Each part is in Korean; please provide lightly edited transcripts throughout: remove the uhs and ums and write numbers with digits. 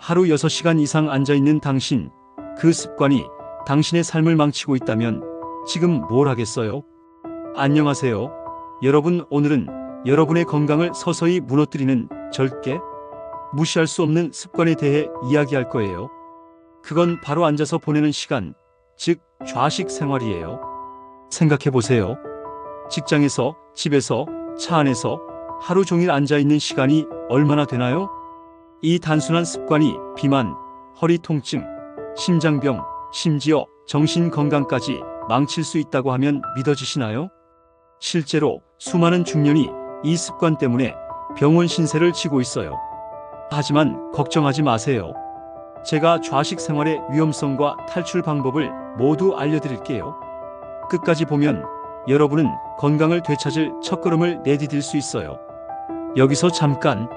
하루 6시간 이상 앉아있는 당신, 그 습관이 당신의 삶을 망치고 있다면 지금 뭘 하겠어요? 안녕하세요. 여러분, 오늘은 여러분의 건강을 서서히 무너뜨리는 절대 무시할 수 없는 습관에 대해 이야기할 거예요. 그건 바로 앉아서 보내는 시간, 즉 좌식 생활이에요. 생각해 보세요. 직장에서, 집에서, 차 안에서 하루 종일 앉아있는 시간이 얼마나 되나요? 이 단순한 습관이 비만, 허리 통증, 심장병, 심지어 정신 건강까지 망칠 수 있다고 하면 믿어지시나요? 실제로 수많은 중년이 이 습관 때문에 병원 신세를 지고 있어요. 하지만 걱정하지 마세요. 제가 좌식 생활의 위험성과 탈출 방법을 모두 알려드릴게요. 끝까지 보면 여러분은 건강을 되찾을 첫걸음을 내디딜 수 있어요. 여기서 잠깐,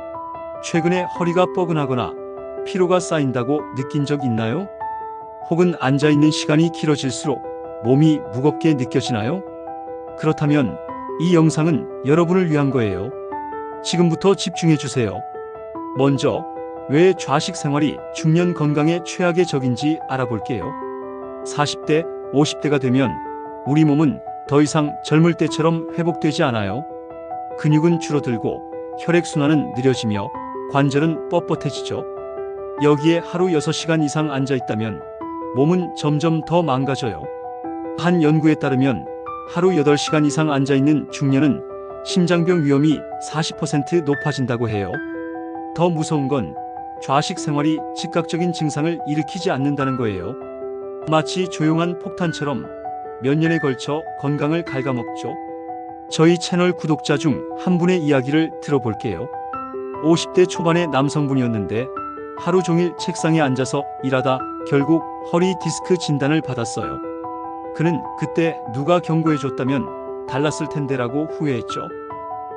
최근에 허리가 뻐근하거나 피로가 쌓인다고 느낀 적 있나요? 혹은 앉아있는 시간이 길어질수록 몸이 무겁게 느껴지나요? 그렇다면 이 영상은 여러분을 위한 거예요. 지금부터 집중해 주세요. 먼저, 왜 좌식 생활이 중년 건강에 최악의 적인지 알아볼게요. 40대, 50대가 되면 우리 몸은 더 이상 젊을 때처럼 회복되지 않아요. 근육은 줄어들고 혈액순환은 느려지며 관절은 뻣뻣해지죠. 여기에 하루 6시간 이상 앉아있다면 몸은 점점 더 망가져요. 한 연구에 따르면 하루 8시간 이상 앉아있는 중년은 심장병 위험이 40% 높아진다고 해요. 더 무서운 건 좌식 생활이 즉각적인 증상을 일으키지 않는다는 거예요. 마치 조용한 폭탄처럼 몇 년에 걸쳐 건강을 갉아먹죠. 저희 채널 구독자 중 한 분의 이야기를 들어볼게요. 50대 초반의 남성분이었는데 하루 종일 책상에 앉아서 일하다 결국 허리 디스크 진단을 받았어요. 그는 그때 누가 경고해줬다면 달랐을 텐데라고 후회했죠.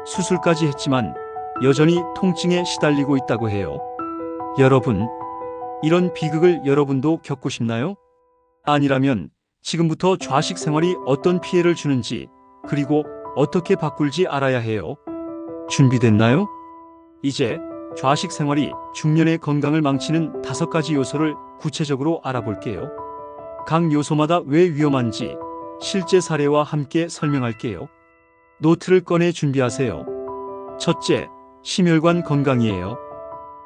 수술까지 했지만 여전히 통증에 시달리고 있다고 해요. 여러분, 이런 비극을 여러분도 겪고 싶나요? 아니라면 지금부터 좌식 생활이 어떤 피해를 주는지, 그리고 어떻게 바꿀지 알아야 해요. 준비됐나요? 이제 좌식 생활이 중년의 건강을 망치는 5가지 요소를 구체적으로 알아볼게요. 각 요소마다 왜 위험한지 실제 사례와 함께 설명할게요. 노트를 꺼내 준비하세요. 첫째, 심혈관 건강이에요.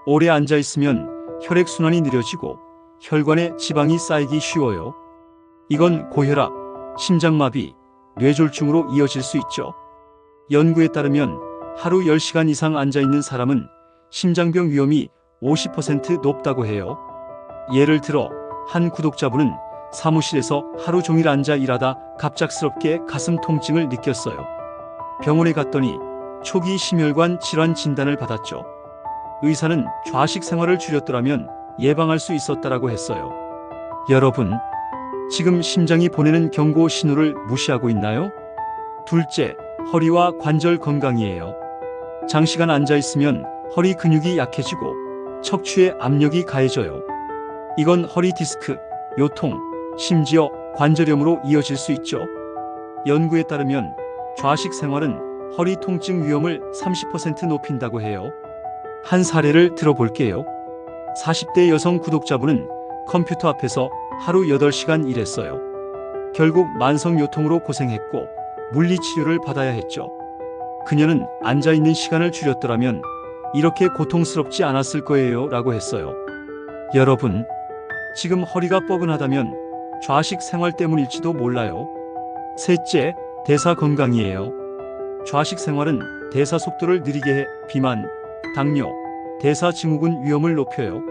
오래 앉아있으면 혈액순환이 느려지고 혈관에 지방이 쌓이기 쉬워요. 이건 고혈압, 심장마비, 뇌졸중으로 이어질 수 있죠. 연구에 따르면 하루 10시간 이상 앉아있는 사람은 심장병 위험이 50% 높다고 해요. 예를 들어 한 구독자분은 사무실에서 하루 종일 앉아 일하다 갑작스럽게 가슴 통증을 느꼈어요. 병원에 갔더니 초기 심혈관 질환 진단을 받았죠. 의사는 좌식 생활을 줄였더라면 예방할 수 있었다라고 했어요. 여러분, 지금 심장이 보내는 경고 신호를 무시하고 있나요? 둘째, 허리와 관절 건강이에요. 장시간 앉아있으면 허리 근육이 약해지고 척추에 압력이 가해져요. 이건 허리 디스크, 요통, 심지어 관절염으로 이어질 수 있죠. 연구에 따르면 좌식 생활은 허리 통증 위험을 30% 높인다고 해요. 한 사례를 들어볼게요. 40대 여성 구독자분은 컴퓨터 앞에서 하루 8시간 일했어요. 결국 만성 요통으로 고생했고 물리치료를 받아야 했죠. 그녀는 앉아있는 시간을 줄였더라면 이렇게 고통스럽지 않았을 거예요 라고 했어요. 여러분, 지금 허리가 뻐근하다면 좌식 생활 때문일지도 몰라요. 셋째, 대사 건강이에요. 좌식 생활은 대사 속도를 느리게 해 비만, 당뇨, 대사 증후군 위험을 높여요.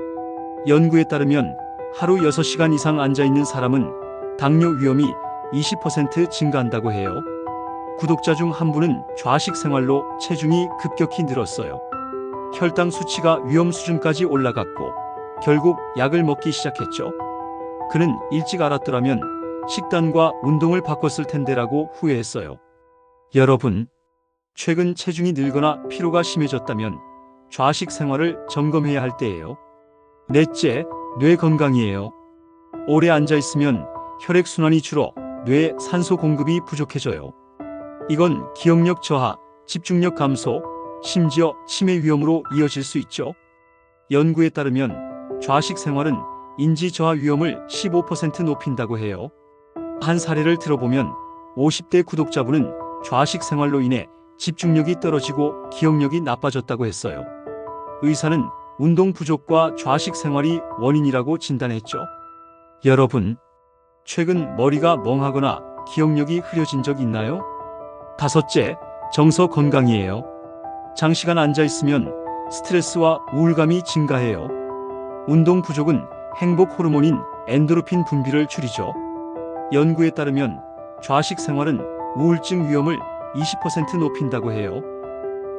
연구에 따르면 하루 6시간 이상 앉아있는 사람은 당뇨 위험이 20% 증가한다고 해요. 구독자 중 한 분은 좌식 생활로 체중이 급격히 늘었어요. 혈당 수치가 위험 수준까지 올라갔고 결국 약을 먹기 시작했죠. 그는 일찍 알았더라면 식단과 운동을 바꿨을 텐데라고 후회했어요. 여러분, 최근 체중이 늘거나 피로가 심해졌다면 좌식 생활을 점검해야 할 때예요. 넷째, 뇌 건강이에요. 오래 앉아있으면 혈액순환이 줄어 뇌에 산소 공급이 부족해져요. 이건 기억력 저하, 집중력 감소, 심지어 치매 위험으로 이어질 수 있죠. 연구에 따르면 좌식 생활은 인지 저하 위험을 15% 높인다고 해요. 한 사례를 들어보면 50대 구독자분은 좌식 생활로 인해 집중력이 떨어지고 기억력이 나빠졌다고 했어요. 의사는 운동 부족과 좌식 생활이 원인이라고 진단했죠. 여러분, 최근 머리가 멍하거나 기억력이 흐려진 적 있나요? 다섯째, 정서 건강이에요. 장시간 앉아 있으면 스트레스와 우울감이 증가해요. 운동 부족은 행복 호르몬인 엔도르핀 분비를 줄이죠. 연구에 따르면 좌식 생활은 우울증 위험을 20% 높인다고 해요.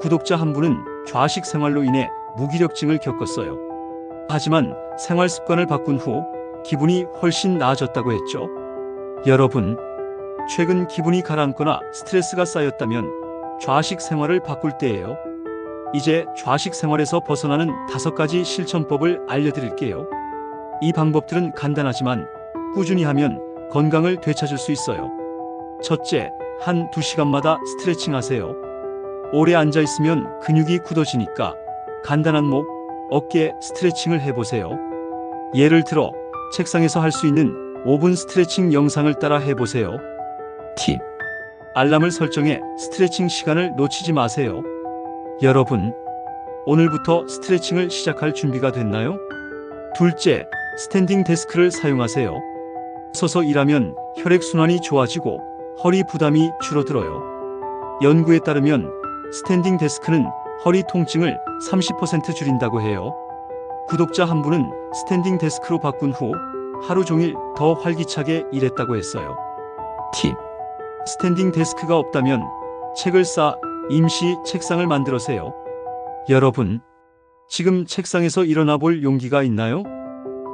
구독자 한 분은 좌식 생활로 인해 무기력증을 겪었어요. 하지만 생활 습관을 바꾼 후 기분이 훨씬 나아졌다고 했죠. 여러분, 최근 기분이 가라앉거나 스트레스가 쌓였다면 좌식 생활을 바꿀 때예요. 이제 좌식 생활에서 벗어나는 5가지 실천법을 알려드릴게요. 이 방법들은 간단하지만 꾸준히 하면 건강을 되찾을 수 있어요. 첫째, 한 2시간마다 스트레칭 하세요. 오래 앉아 있으면 근육이 굳어지니까 간단한 목, 어깨 스트레칭을 해보세요. 예를 들어 책상에서 할 수 있는 5분 스트레칭 영상을 따라 해보세요. 팁. 알람을 설정해 스트레칭 시간을 놓치지 마세요. 여러분, 오늘부터 스트레칭을 시작할 준비가 됐나요? 둘째, 스탠딩 데스크를 사용하세요. 서서 일하면 혈액순환이 좋아지고 허리 부담이 줄어들어요. 연구에 따르면 스탠딩 데스크는 허리 통증을 30% 줄인다고 해요. 구독자 한 분은 스탠딩 데스크로 바꾼 후 하루 종일 더 활기차게 일했다고 했어요. 팁. 스탠딩 데스크가 없다면 책을 쌓아 임시 책상을 만들으세요. 여러분, 지금 책상에서 일어나 볼 용기가 있나요?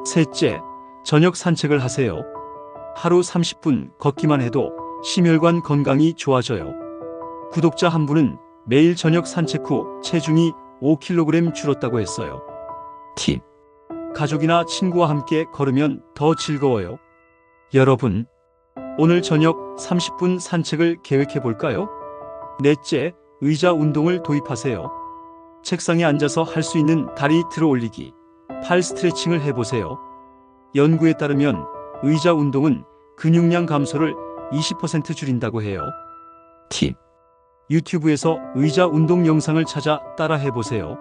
셋째, 저녁 산책을 하세요. 하루 30분 걷기만 해도 심혈관 건강이 좋아져요. 구독자 한 분은 매일 저녁 산책 후 체중이 5kg 줄었다고 했어요. 팁. 가족이나 친구와 함께 걸으면 더 즐거워요. 여러분, 오늘 저녁 30분 산책을 계획해 볼까요? 넷째, 의자 운동을 도입하세요. 책상에 앉아서 할 수 있는 다리 들어 올리기, 팔 스트레칭을 해보세요. 연구에 따르면 의자 운동은 근육량 감소를 20% 줄인다고 해요. 팁. 유튜브에서 의자 운동 영상을 찾아 따라 해보세요.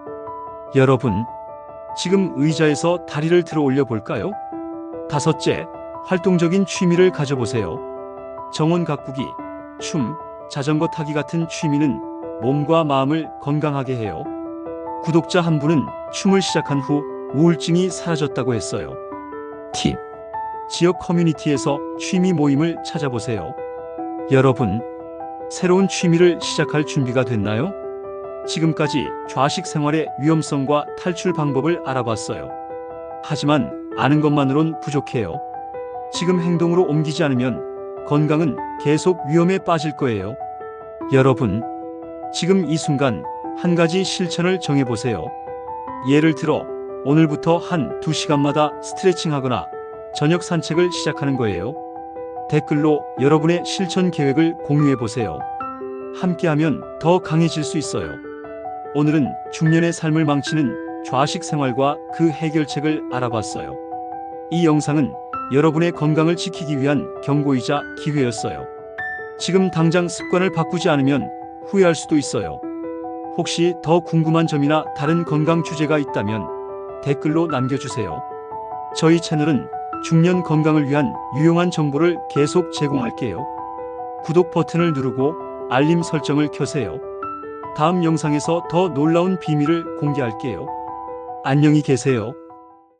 여러분, 지금 의자에서 다리를 들어 올려 볼까요? 다섯째, 활동적인 취미를 가져보세요. 정원 가꾸기, 춤, 자전거 타기 같은 취미는 몸과 마음을 건강하게 해요. 구독자 한 분은 춤을 시작한 후 우울증이 사라졌다고 했어요. 팁. 지역 커뮤니티에서 취미 모임을 찾아보세요. 여러분, 새로운 취미를 시작할 준비가 됐나요? 지금까지 좌식 생활의 위험성과 탈출 방법을 알아봤어요. 하지만 아는 것만으론 부족해요. 지금 행동으로 옮기지 않으면 건강은 계속 위험에 빠질 거예요. 여러분, 지금 이 순간 한 가지 실천을 정해보세요. 예를 들어 오늘부터 한 2시간마다 스트레칭하거나 저녁 산책을 시작하는 거예요. 댓글로 여러분의 실천 계획을 공유해보세요. 함께하면 더 강해질 수 있어요. 오늘은 중년의 삶을 망치는 좌식 생활과 그 해결책을 알아봤어요. 이 영상은 여러분의 건강을 지키기 위한 경고이자 기회였어요. 지금 당장 습관을 바꾸지 않으면 후회할 수도 있어요. 혹시 더 궁금한 점이나 다른 건강 주제가 있다면 댓글로 남겨주세요. 저희 채널은 중년 건강을 위한 유용한 정보를 계속 제공할게요. 구독 버튼을 누르고 알림 설정을 켜세요. 다음 영상에서 더 놀라운 비밀을 공개할게요. 안녕히 계세요.